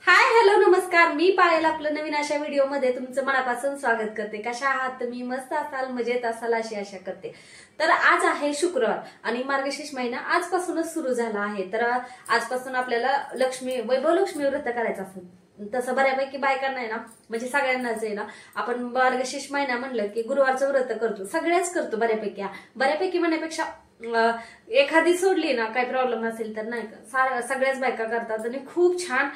Hi hello नमस्कार, मी पायल आपलं नवीन अशा व्हिडिओमध्ये तुमचं मनापासून स्वागत करते। कशा आहात तुम्ही? मस्त असाल, मजेत असाल अशी आशा करते। तर आज आहे शुक्रवार आणि मार्गशीर्ष महिना आजपासूनच सुरू झाला आहे। तर आजपासून आपल्याला वैभव लक्ष्मी व्रत करायचं असेल तसं बऱ्यापैकी बायकांना आहे ना, म्हणजे सगळ्यांनाच आहे ना, आपण मार्गशीर्ष महिना म्हणलं की गुरुवारचं व्रत करतो, सगळ्याच करतो बऱ्यापैकी म्हणण्यापेक्षा एखादी सोडली ना काही प्रॉब्लेम असेल तर नाही का, सगळ्याच बायका करतात आणि खूप छान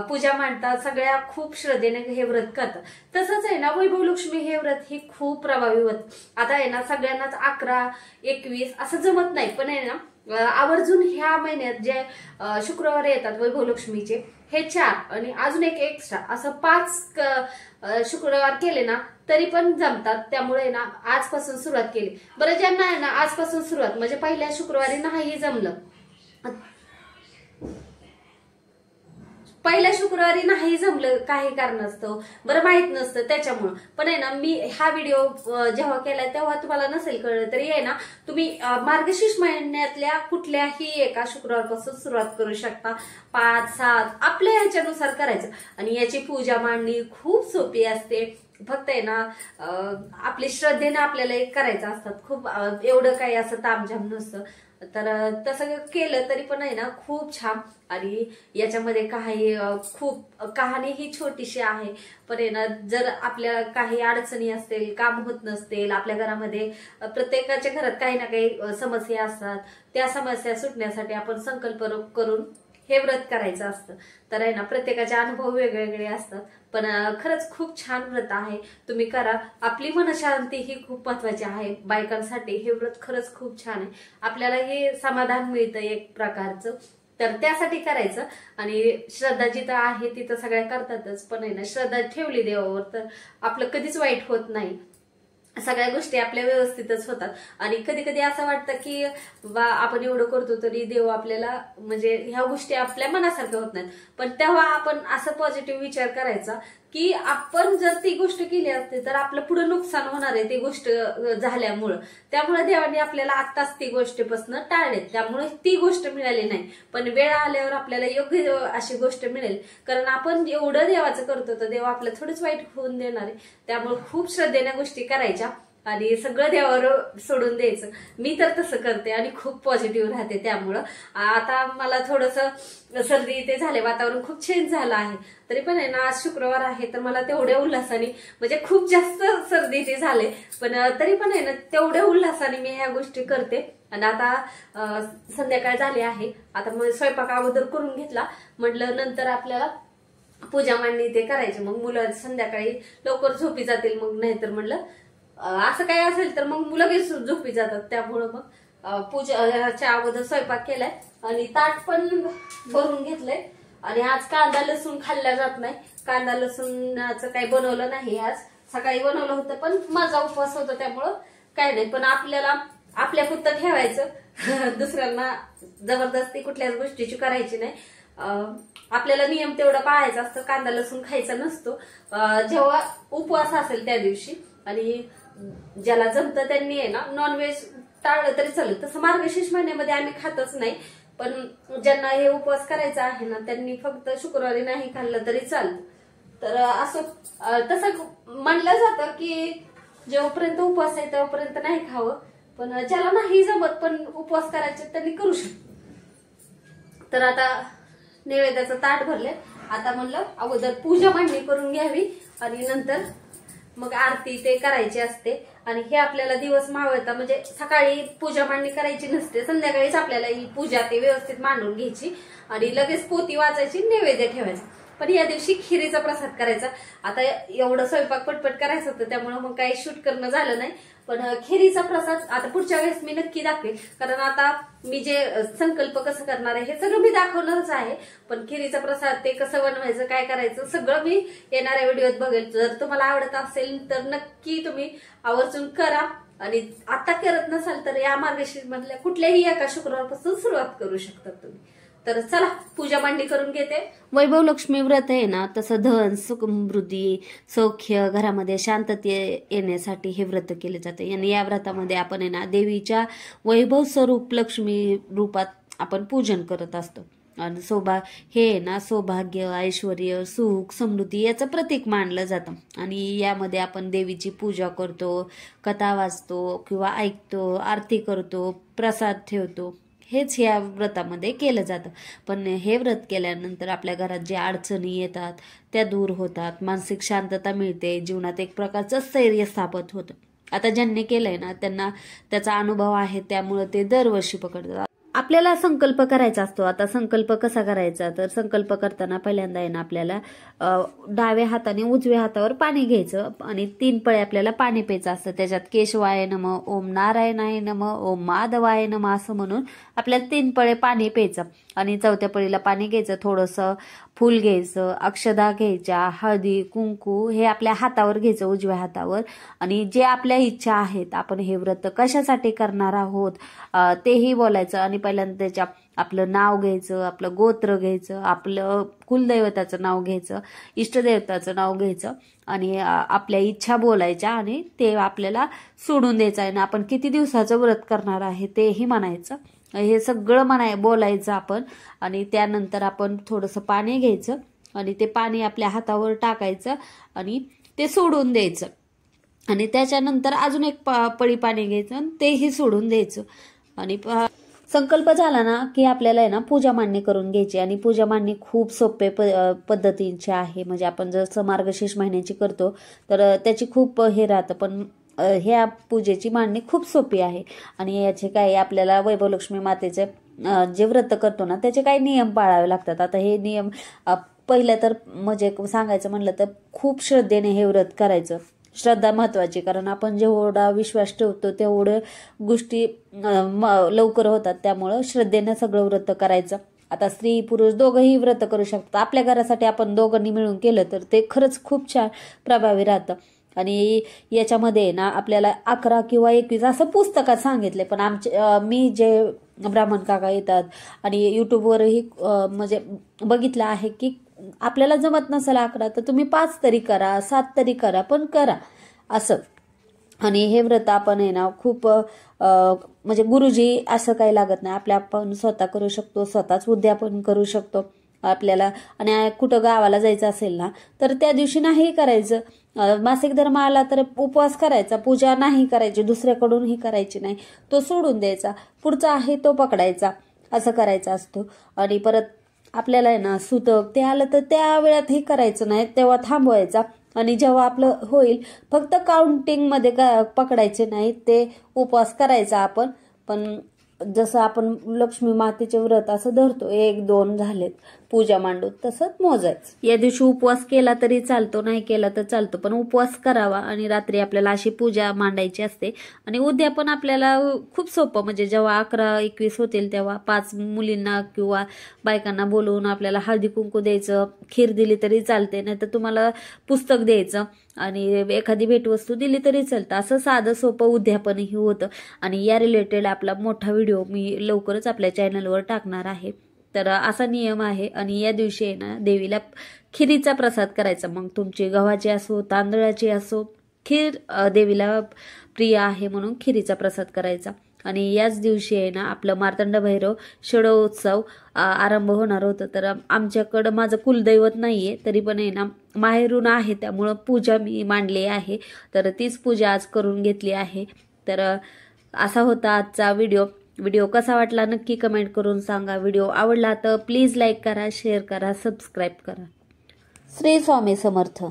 पूजा मांडतात, सगळ्या खूप श्रद्धेने हे व्रत करतात। तसंच आहे ना, वैभव लक्ष्मी हे व्रत हे खूप प्रभावी व्रत। आता आहे ना, सगळ्यांनाच 11, 21 असं जमत नाही, पण आहे ना आवर्जून ह्या महिन्यात जे शुक्रवार येतात वैभव लक्ष्मीचे हे 4 आणि अजून एक एक्स्ट्रा असं 5 शुक्रवार केले ना तरी पण जमतात। त्यामुळे ना आजपासून सुरुवात केली। बरं, ज्यांना आहे ना आजपासून सुरुवात म्हणजे पहिल्या शुक्रवारी नाही जमलं, पहिल्या शुक्रवारी नाही जमलं काही कारणास्तव, बरं माहित नसतं त्याच्यामुळं, पण आहे ना मी हा व्हिडिओ जेव्हा केलाय तेव्हा तुम्हाला नसेल कळलं तरी आहे ना, तुम्ही मार्गशीर्ष महिन्यातल्या कुठल्याही एका शुक्रवारपासून सुरुवात करू शकता। 5, 7 आपल्या ह्याच्यानुसार करायचं आणि याची पूजा मांडणी खूप सोपी असते। फक्त आहे ना आपली श्रद्धेने आपल्याला करायचं असतात, खूप एवढं काही असं तामझाम नसतं। तर तसं केलं तरी पण आहे ना खूप छान। आणि याच्यामध्ये काही खूप कहाणी ही छोटीशी आहे, पण आहे ना जर आपल्या काही अडचणी असतील, काम होत नसतील, आपल्या घरामध्ये प्रत्येकाच्या घरात काही ना काही समस्या असतात, त्या समस्या सुटण्यासाठी आपण संकल्प करून हे व्रत करायचं असतं। तर आहे ना प्रत्येकाचे अनुभव वेगवेगळे असतात, पण खरंच खूप छान व्रत आहे, तुम्ही करा। आपली मनशांती ही खूप महत्वाची आहे बायकांसाठी, हे व्रत खरंच खूप छान आहे, आपल्याला हे समाधान मिळतं एक प्रकारचं, तर त्यासाठी करायचं। आणि श्रद्धा जिथं आहे तिथं सगळ्या करतातच, पण आहे ना श्रद्धा ठेवली देवावर तर आपलं कधीच वाईट होत नाही, सगळ्या गोष्टी आपल्या व्यवस्थितच होतात। आणि कधी कधी असं वाटतं की आपण एवढं करतो तरी देव आपल्याला म्हणजे ह्या गोष्टी आपल्या मनासारख्या होत नाहीत, पण तेव्हा आपण असं पॉझिटिव्ह विचार करायचा की आपण जर ती गोष्ट केली असते तर आपलं पुढे नुकसान होणार आहे ती गोष्ट झाल्यामुळं, त्यामुळे देवाने आपल्याला आत्ताच ती गोष्टीपासून टाळले, त्यामुळे ती गोष्ट मिळाली नाही, पण वेळ आल्यावर आपल्याला योग्य अशी गोष्ट मिळेल। कारण आपण एवढं देवाचं करतो तर देव आपलं थोडंच वाईट होऊन देणार आहे, त्यामुळे खूप श्रद्धेने गोष्टी करायच्या आणि सगळं देवावर सोडून द्यायचं। मी तर तसं करते आणि खूप पॉझिटिव्ह राहते, त्यामुळं आता मला थोडस सर्दी ते झाले, वातावरण खूप चेंज झालं आहे, तरी पण आहे ना आज शुक्रवार आहे तर मला तेवढ्या उल्हासाने म्हणजे खूप जास्त सर्दी ते झाले, पण तरी पण आहे ना तेवढ्या उल्हासाने मी ह्या गोष्टी करते। आणि आता संध्याकाळ झाली आहे, आता मग स्वयंपाक अगोदर करून घेतला, म्हटलं नंतर आपल्याला पूजा मांडणी ते करायचे, मग मुलं संध्याकाळी लवकर झोपी जातील, मग नाहीतर म्हणलं असं काय असेल तर मग लगेच झोपी जातात, त्यामुळं मग पूजाच्या अगोदर स्वयंपाक केलाय आणि ताट पण भरून घेतलंय। आणि आज कांदा लसूण खाल्ला जात नाही, कांदा लसूणचं काही बनवलं नाही आज, सकाळी बनवलं होतं पण माझा उपवास होता त्यामुळं काय नाही, पण आपल्याला आपल्या पुरतं ठेवायचं, दुसऱ्यांना जबरदस्ती कुठल्याच गोष्टीची करायची नाही। आपल्याला नियम तेवढा पाळायचा असतं, कांदा लसूण खायचा नसतो जेव्हा उपवास असेल त्या दिवशी, आणि ज्याला जमतं त्यांनी आहे ना नॉनव्हेज टाळलं तरी चालेल। तसं मार्गशीर्ष महिन्यामध्ये आम्ही खातच नाही, पण ज्यांना हे उपवास करायचा आहे ना त्यांनी फक्त शुक्रवारी नाही खाल्लं तरी चालतं। तर असं तसं म्हणलं जातं की जेव्हापर्यंत उपवास आहे तेव्हापर्यंत नाही खावं, पण ज्याला नाही जमत पण उपवास करायचे त्यांनी करू शकतो। तर आता नैवेद्याचं ताट भरले, आता म्हणलं अगोदर पूजा मांडणी करून घ्यावी आणि नंतर मग आरती ते करायची असते। आणि हे आपल्याला दिवस मावळता म्हणजे सकाळी पूजा मांडणी करायची नसते, संध्याकाळीच आपल्याला ही पूजा ते व्यवस्थित मांडून घ्यायची आणि लगेच पोथी वाचायची, नैवेद्य ठेवायचा। पण या दिवशी खिरीचा प्रसाद करायचा। आता एवढं स्वयंपाक पटपट करायचं होतं त्यामुळे मग काही शूट करणं झालं नाही, पण खिरीचा प्रसाद आता पुढच्या वेळेस मी नक्की दाखवेल, कारण आता मी जे संकल्प कसं करणार आहे हे सगळं मी दाखवणारच आहे, पण खिरीचा प्रसाद ते कसं बनवायचं काय करायचं सगळं मी येणाऱ्या व्हिडिओत बघेल। जर तुम्हाला आवडत असेल तर नक्की तुम्ही आवर्जून करा, आणि आता करत नसाल तर या मार्गशीर्ष मधल्या कुठल्याही एका शुक्रवारपासून सुरुवात करू शकता तुम्ही। तर चला पूजा मांडणी करून घेते। वैभव लक्ष्मी व्रत आहे ना, तसं धन समृद्धी सौख्य घरामध्ये शांतता येण्यासाठी हे व्रत केले जाते। आणि या व्रतामध्ये आपण आहे ना देवीच्या वैभव स्वरूप लक्ष्मी रूपात आपण पूजन करत असतो। आणि हे ना सौभाग्य, ऐश्वर्य, सुख, समृद्धी याचं प्रतीक मानलं जातं. आणि यामध्ये आपण देवीची पूजा करतो, कथा वाचतो किंवा ऐकतो, आरती करतो, प्रसाद ठेवतो. हेच या व्रतामध्ये केलं जातं. पण हे व्रत केल्यानंतर आपल्या घरात ज्या अडचणी येतात त्या दूर होतात, मानसिक शांतता मिळते, जीवनात एक प्रकारचं स्थैर्य स्थापित होतं. आता ज्यांनी केलंय ना त्यांना त्याचा अनुभव आहे, त्यामुळे ते दरवर्षी पकडतात. आपल्याला संकल्प करायचा असतो. आता संकल्प कसा करायचा, तर संकल्प करताना पहिल्यांदा आहे ना आपल्याला डाव्या हाताने उजव्या हातावर पाणी घ्यायचं आणि 3 पळे आपल्याला पाणी प्यायचं असतं. त्याच्यात केशवाय नमः, ओम नारायणाय नमः, ओम माधवाय नमः असं म्हणून आपल्याला 3 पळे पाणी प्यायचं. आणि 4थ्या पळीला पाणी घ्यायचं, थोडंसं फूल घ्यायचं, अक्षदा घ्यायच्या, हळदी कुंकू हे आपल्या हातावर घ्यायचं, उजव्या हातावर. आणि जे आपल्या इच्छा आहेत, आपण हे व्रत कशासाठी करणार आहोत तेही बोलायचं. आणि पहिल्यांदा त्याच्या आपलं नाव घ्यायचं, आपलं गोत्र घ्यायचं, आपलं कुलदैवताचं नाव घ्यायचं, इष्टदेवताचं नाव घ्यायचं आणि आपल्या इच्छा बोलायच्या आणि ते आपल्याला सोडून द्यायचं आहे. ना आपण किती दिवसाचं व्रत करणार आहे तेही म्हणायचं. हे सगळं बोलायचं आपण. आणि त्यानंतर आपण थोडंसं पाणी घ्यायचं आणि ते पाणी आपल्या हातावर टाकायचं आणि ते सोडून द्यायचं. आणि त्याच्यानंतर अजून एक पळी पाणी घ्यायचं आणि तेही सोडून द्यायचं. आणि संकल्प झाला ना की आपल्याला आहे ना पूजा मांडणी करून घ्यायची. आणि पूजा मांडणी खूप सोपे पद्धतींची आहे. म्हणजे आपण जसं मार्गशीर्ष महिन्याची करतो तर त्याची खूप हे राहतं, पण ह्या पूजेची मांडणी खूप सोपी आहे. आणि याचे काही आपल्याला वैभवलक्ष्मी मातेचे जे व्रत करतो ना त्याचे काही नियम पाळावे लागतात. आता हे नियम पहिलं तर म्हणजे सांगायचं म्हणलं तर खूप श्रद्धेने हे व्रत करायचं. श्रद्धा महत्वाची, कारण आपण जेवढा विश्वास ठेवतो तेवढ्या गोष्टी लवकर होतात. त्यामुळं श्रद्धेनं सगळं व्रत करायचं. आता स्त्री पुरुष दोघंही व्रत करू शकतात. आपल्या घरासाठी आपण दोघांनी मिळून केलं तर ते खरंच खूप छान प्रभावी राहतं. आणि याच्यामध्ये ना आपल्याला 11 किंवा 21 असं पुस्तकात सांगितले, पण मी जे ब्राह्मण काका येतात आणि युट्यूबवरही म्हणजे बघितलं आहे की आपल्याला जमत नसेल 11 तर तुम्ही 5 तरी करा, 7 तरी करा, पण करा असं. आणि हे व्रत आपण आहे ना खूप म्हणजे गुरुजी असं काही लागत नाही, आपण स्वतः करू शकतो, स्वतःच उद्यापन करू शकतो आपल्याला. आणि कुठं गावाला जायचं असेल ना तर त्या दिवशी नाही करायचं. मासिक धर्म आला तर उपवास करायचा, पूजा नाही करायची, दुसऱ्याकडूनही करायची नाही, तो सोडून द्यायचा, पुढचा आहे तो पकडायचा, असं करायचं असतो. आणि परत आपल्याला आहे ना सुतक ते आलं तर त्या वेळातही करायचं नाही, तेव्हा थांबवायचा. आणि जेव्हा आपलं होईल फक्त काउंटिंग मध्ये पकडायचे नाही, ते उपवास करायचा आपण. पण जसं आपण लक्ष्मी मातेचे व्रत असं धरतो 1, 2 झालेत पूजा मांडून, तसंच मोजायचं. या दिवशी उपवास केला तरी चालतो, नाही केला तर चालतो, पण उपवास करावा. आणि रात्री आपल्याला अशी पूजा मांडायची असते. आणि उद्या पण आपल्याला खूप सोपं, म्हणजे जेव्हा 11-21 होतील तेव्हा 5 मुलींना किंवा बायकांना बोलवून आपल्याला हळदी कुंकू द्यायचं, खीर दिली तरी चालते, नाही तर तुम्हाला पुस्तक द्यायचं आणि एखादी भेटवस्तू दिली तरी चालतं. असं साधं सोपं उद्यापनही होतं. आणि या रिलेटेड आपला मोठा व्हिडिओ मी लवकरच आपल्या चॅनलवर टाकणार आहे. तर असा नियम आहे. आणि या दिवशी आहे ना देवीला खिरीचा प्रसाद करायचा. मग तुमची गव्हाची असो, तांदळाची असो, खीर देवीला प्रिय आहे म्हणून खिरीचा प्रसाद करायचा. आणि याच दिवशी आहे ना आपलं मार्तंड भैरव षडोत्सव आरंभ होणार होतं. तर आमच्याकडं माझं कुलदैवत नाहीये, तरी पण आहे ना माहेरून आहे, त्यामुळं पूजा मी मांडली आहे. तर तीच पूजा आज करून घेतली आहे. तर असा होता आजचा व्हिडिओ कसा वाटला नक्की कमेंट करून सांगा. व्हिडिओ आवडला तर प्लीज लाईक करा, शेअर करा, सबस्क्राईब करा. श्री स्वामी समर्थ.